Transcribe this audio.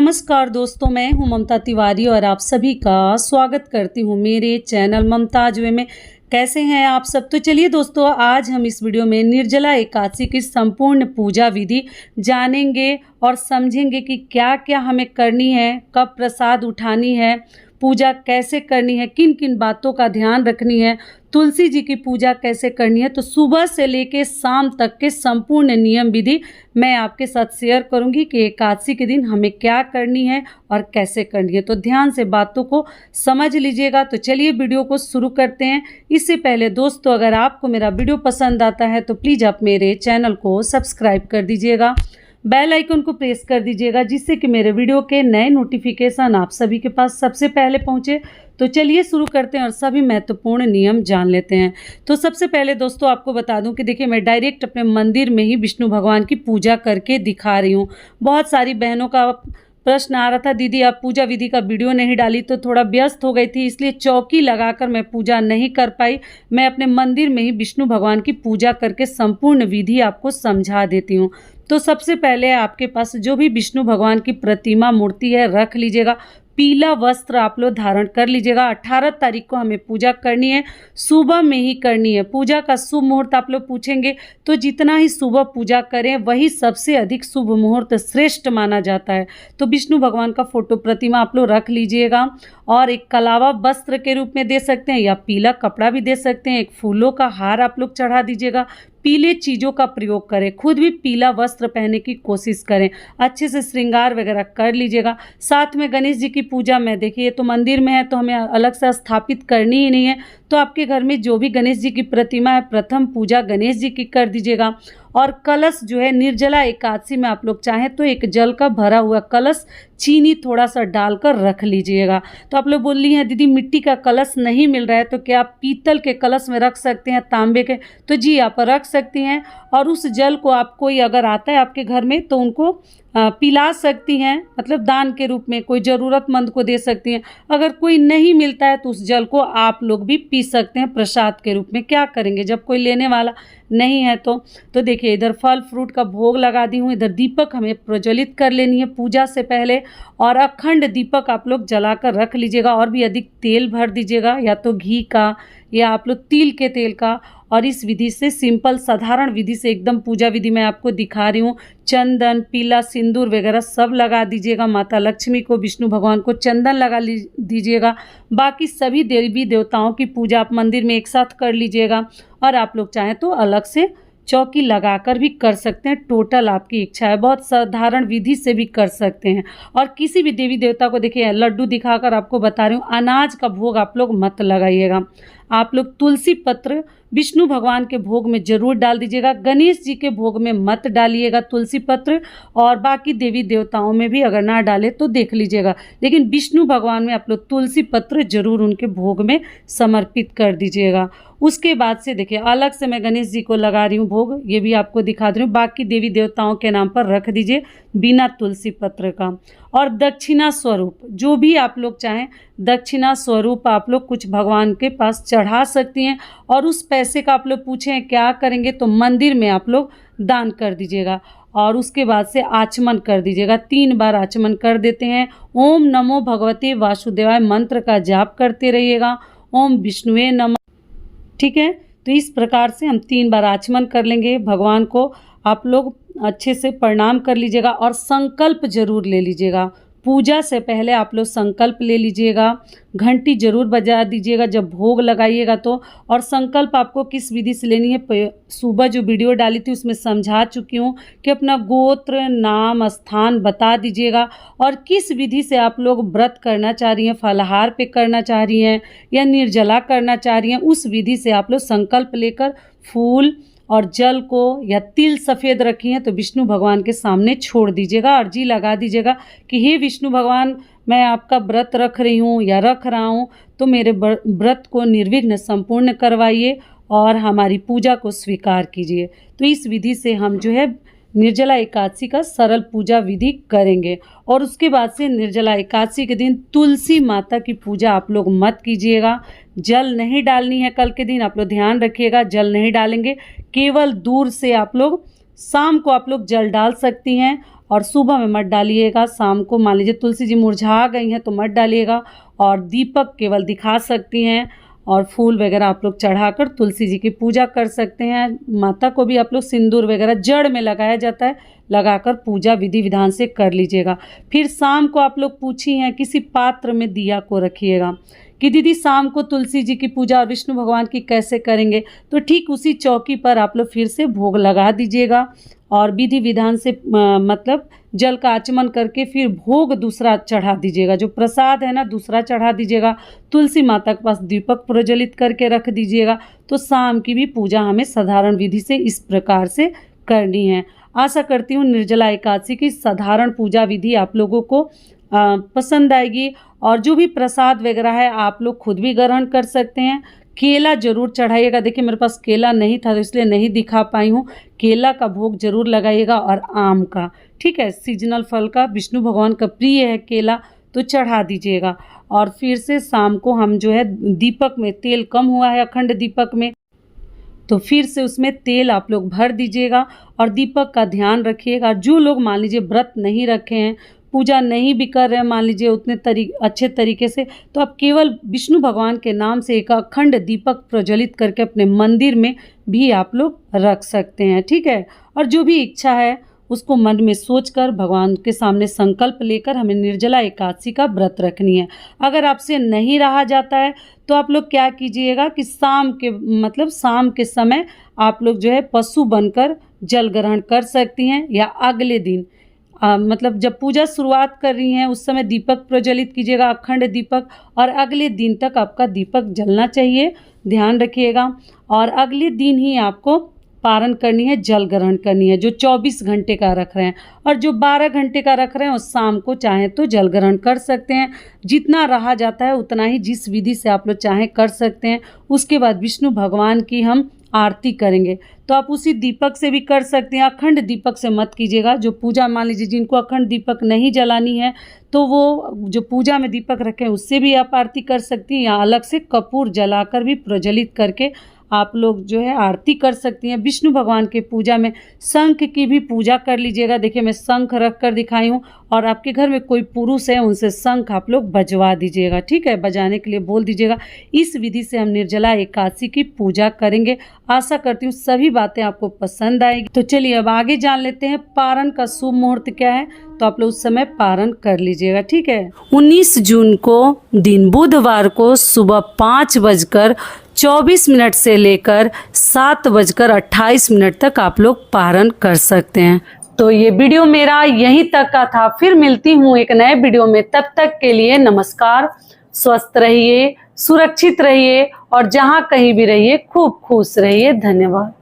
नमस्कार दोस्तों, मैं हूं ममता तिवारी और आप सभी का स्वागत करती हूं मेरे चैनल ममताज वे में। कैसे हैं आप सब? तो चलिए दोस्तों, आज हम इस वीडियो में निर्जला एकादशी की संपूर्ण पूजा विधि जानेंगे और समझेंगे कि क्या क्या हमें करनी है, कब प्रसाद उठानी है, पूजा कैसे करनी है, किन किन बातों का ध्यान रखनी है, तुलसी जी की पूजा कैसे करनी है। तो सुबह से लेकर शाम तक के संपूर्ण नियम विधि मैं आपके साथ शेयर करूंगी कि एकादशी के दिन हमें क्या करनी है और कैसे करनी है। तो ध्यान से बातों को समझ लीजिएगा। तो चलिए वीडियो को शुरू करते हैं। इससे पहले दोस्तों, अगर आपको मेरा वीडियो पसंद आता है तो प्लीज़ आप मेरे चैनल को सब्सक्राइब कर दीजिएगा, बेल आइकन को प्रेस कर दीजिएगा, जिससे कि मेरे वीडियो के नए नोटिफिकेशन आप सभी के पास सबसे पहले पहुंचे। तो चलिए शुरू करते हैं और सभी महत्वपूर्ण नियम जान लेते हैं। तो सबसे पहले दोस्तों आपको बता दूं कि देखिए, मैं डायरेक्ट अपने मंदिर में ही विष्णु भगवान की पूजा करके दिखा रही हूँ। बहुत सारी बहनों का प्रश्न आ रहा था, दीदी आप पूजा विधि का वीडियो नहीं डाली, तो थोड़ा व्यस्त हो गई थी, इसलिए चौकी लगाकर मैं पूजा नहीं कर पाई। मैं अपने मंदिर में ही विष्णु भगवान की पूजा करके संपूर्ण विधि आपको समझा देती हूँ। तो सबसे पहले आपके पास जो भी विष्णु भगवान की प्रतिमा मूर्ति है रख लीजिएगा। पीला वस्त्र आप लोग धारण कर लीजिएगा। 18 तारीख को हमें पूजा करनी है, सुबह में ही करनी है। पूजा का शुभ मुहूर्त आप लोग पूछेंगे तो जितना ही सुबह पूजा करें वही सबसे अधिक शुभ मुहूर्त श्रेष्ठ माना जाता है। तो विष्णु भगवान का फोटो प्रतिमा आप लोग रख लीजिएगा और एक कलावा वस्त्र के रूप में दे सकते हैं या पीला कपड़ा भी दे सकते हैं। एक फूलों का हार आप लोग चढ़ा दीजिएगा। पीले चीज़ों का प्रयोग करें, खुद भी पीला वस्त्र पहनने की कोशिश करें, अच्छे से श्रृंगार वगैरह कर लीजिएगा। साथ में गणेश जी की पूजा में देखिए, तो मंदिर में है तो हमें अलग से स्थापित करनी ही नहीं है। तो आपके घर में जो भी गणेश जी की प्रतिमा है, प्रथम पूजा गणेश जी की कर दीजिएगा। और कलश जो है, निर्जला एकादशी में आप लोग चाहें तो एक जल का भरा हुआ कलश चीनी थोड़ा सा डालकर रख लीजिएगा। तो आप लोग बोल रही हैं दीदी मिट्टी का कलश नहीं मिल रहा है, तो क्या आप पीतल के कलश में रख सकते हैं, तांबे के? तो जी आप रख सकती हैं। और उस जल को आप, कोई अगर आता है आपके घर में तो उनको पिला सकती हैं, मतलब दान के रूप में कोई ज़रूरतमंद को दे सकती हैं। अगर कोई नहीं मिलता है तो उस जल को आप लोग भी पी सकते हैं प्रसाद के रूप में। क्या करेंगे जब कोई लेने वाला नहीं है तो देखिए, इधर फल फ्रूट का भोग लगा दी हूँ। इधर दीपक हमें प्रज्वलित कर लेनी है पूजा से पहले, और अखंड दीपक आप लोग जलाकर रख लीजिएगा। और भी अधिक तेल भर दीजिएगा, या तो घी का या आप लोग तिल के तेल का। और इस विधि से, सिंपल साधारण विधि से एकदम पूजा विधि मैं आपको दिखा रही हूँ। चंदन, पीला सिंदूर वगैरह सब लगा दीजिएगा। माता लक्ष्मी को, विष्णु भगवान को चंदन लगा दीजिएगा। बाकी सभी देवी देवताओं की पूजा आप मंदिर में एक साथ कर लीजिएगा। और आप लोग चाहें तो अलग से चौकी लगाकर भी कर सकते हैं, टोटल आपकी इच्छा है। बहुत साधारण विधि से भी कर सकते हैं। और किसी भी देवी देवता को देखिए, लड्डू दिखाकर आपको बता रही हूँ, अनाज का भोग आप लोग मत लगाइएगा। आप लोग तुलसी पत्र विष्णु भगवान के भोग में जरूर डाल दीजिएगा। गणेश जी के भोग में मत डालिएगा तुलसी पत्र, और बाकी देवी देवताओं में भी अगर ना डाले तो देख लीजिएगा, लेकिन विष्णु भगवान में आप लोग तुलसी पत्र जरूर उनके भोग में समर्पित कर दीजिएगा। उसके बाद से देखिए, अलग से मैं गणेश जी को लगा रही हूँ भोग, ये भी आपको दिखा रही हूँ। बाकी देवी देवताओं के नाम पर रख दीजिए बिना तुलसी पत्र का। और दक्षिणा स्वरूप जो भी आप लोग चाहें, दक्षिणा स्वरूप आप लोग कुछ भगवान के पास चढ़ा सकती हैं। और उस पैसे का आप लोग पूछें क्या करेंगे, तो मंदिर में आप लोग दान कर दीजिएगा। और उसके बाद से आचमन कर दीजिएगा। 3 बार आचमन कर देते हैं। ओम नमो भगवते वासुदेवाय मंत्र का जाप करते रहिएगा। ओम विष्णुवे नमः। ठीक है, तो इस प्रकार से हम 3 बार आचमन कर लेंगे। भगवान को आप लोग अच्छे से प्रणाम कर लीजिएगा और संकल्प जरूर ले लीजिएगा। पूजा से पहले आप लोग संकल्प ले लीजिएगा। घंटी जरूर बजा दीजिएगा जब भोग लगाइएगा तो। और संकल्प आपको किस विधि से लेनी है, सुबह जो वीडियो डाली थी उसमें समझा चुकी हूँ कि अपना गोत्र, नाम, स्थान बता दीजिएगा। और किस विधि से आप लोग व्रत करना चाह रही हैं, फलाहार पे करना चाह रही हैं या निर्जला करना चाह रही हैं, उस विधि से आप लोग संकल्प लेकर फूल और जल को या तिल सफ़ेद रखी हैं तो विष्णु भगवान के सामने छोड़ दीजिएगा और जी लगा दीजिएगा कि हे विष्णु भगवान, मैं आपका व्रत रख रही हूँ या रख रहा हूँ, तो मेरे व्रत को निर्विघ्न संपूर्ण करवाइए और हमारी पूजा को स्वीकार कीजिए। तो इस विधि से हम जो है निर्जला एकादशी का सरल पूजा विधि करेंगे। और उसके बाद से निर्जला एकादशी के दिन तुलसी माता की पूजा आप लोग मत कीजिएगा। जल नहीं डालनी है कल के दिन, आप लोग ध्यान रखिएगा, जल नहीं डालेंगे। केवल दूर से आप लोग शाम को आप लोग जल डाल सकती हैं और सुबह में मत डालिएगा। शाम को मान लीजिए तुलसी जी मुरझा गई हैं तो मत डालिएगा, और दीपक केवल दिखा सकती हैं, और फूल वगैरह आप लोग चढ़ाकर तुलसी जी की पूजा कर सकते हैं। माता को भी आप लोग सिंदूर वगैरह जड़ में लगाया जाता है, लगाकर पूजा विधि विधान से कर लीजिएगा। फिर शाम को आप लोग पूछी हैं किसी पात्र में दिया को रखिएगा कि दीदी शाम को तुलसी जी की पूजा और विष्णु भगवान की कैसे करेंगे, तो ठीक उसी चौकी पर आप लोग फिर से भोग लगा दीजिएगा और विधि विधान से मतलब जल का आचमन करके फिर भोग दूसरा चढ़ा दीजिएगा। जो प्रसाद है ना दूसरा चढ़ा दीजिएगा। तुलसी माता के पास दीपक प्रज्वलित करके रख दीजिएगा। तो शाम की भी पूजा हमें साधारण विधि से इस प्रकार से करनी है। आशा करती हूँ निर्जला एकादशी की साधारण पूजा विधि आप लोगों को पसंद आएगी। और जो भी प्रसाद वगैरह है आप लोग खुद भी ग्रहण कर सकते हैं। केला जरूर चढ़ाइएगा। देखिए मेरे पास केला नहीं था तो इसलिए नहीं दिखा पाई हूँ। केला का भोग जरूर लगाइएगा और आम का, ठीक है, सीजनल फल का, विष्णु भगवान का प्रिय है केला, तो चढ़ा दीजिएगा। और फिर से शाम को हम जो है दीपक में तेल कम हुआ है अखंड दीपक में, तो फिर से उसमें तेल आप लोग भर दीजिएगा और दीपक का ध्यान रखिएगा। जो लोग मान लीजिए व्रत नहीं रखे हैं, पूजा नहीं भी कर रहे हैं मान लीजिए उतने अच्छे तरीके से, तो आप केवल विष्णु भगवान के नाम से एक अखंड दीपक प्रज्वलित करके अपने मंदिर में भी आप लोग रख सकते हैं, ठीक है। और जो भी इच्छा है उसको मन में सोचकर भगवान के सामने संकल्प लेकर हमें निर्जला एकादशी का व्रत रखनी है। अगर आपसे नहीं रहा जाता है तो आप लोग क्या कीजिएगा कि शाम के समय आप लोग जो है पशु बनकर जल ग्रहण कर सकती हैं, या अगले दिन जब पूजा शुरुआत कर रही हैं उस समय दीपक प्रज्वलित कीजिएगा, अखंड दीपक, और अगले दिन तक आपका दीपक जलना चाहिए, ध्यान रखिएगा। और अगले दिन ही आपको पारण करनी है, जल ग्रहण करनी है, जो 24 घंटे का रख रहे हैं। और जो 12 घंटे का रख रहे हैं उस शाम को चाहे तो जल ग्रहण कर सकते हैं। जितना रहा जाता है उतना ही जिस विधि से आप लोग चाहें कर सकते हैं। उसके बाद विष्णु भगवान की हम आरती करेंगे तो आप उसी दीपक से भी कर सकते हैं। अखंड दीपक से मत कीजिएगा। जो पूजा मान लीजिए जिनको अखंड दीपक नहीं जलानी है तो वो जो पूजा में दीपक रखें उससे भी आप आरती कर सकती हैं, या अलग से कपूर जलाकर भी प्रज्वलित करके आप लोग जो है आरती कर सकती हैं। विष्णु भगवान के पूजा में शंख की भी पूजा कर लीजिएगा। देखिए मैं शंख रख कर दिखाई हूँ, और आपके घर में कोई पुरुष है उनसे शंख आप लोग बजवा दीजिएगा, ठीक है, बजाने के लिए बोल दीजिएगा। इस विधि से हम निर्जला एकादशी की पूजा करेंगे। आशा करती हूँ सभी बातें आपको पसंद आएगी। तो चलिए अब आगे जान लेते हैं पारण का शुभ मुहूर्त क्या है, तो आप लोग उस समय पारण कर लीजिएगा, ठीक है। 19 जून को दिन बुधवार को सुबह 5:24 से लेकर 7:28 तक आप लोग पारण कर सकते हैं। तो ये वीडियो मेरा यहीं तक का था। फिर मिलती हूँ एक नए वीडियो में, तब तक के लिए नमस्कार। स्वस्थ रहिए, सुरक्षित रहिए, और जहाँ कहीं भी रहिए खूब खुश रहिए। धन्यवाद।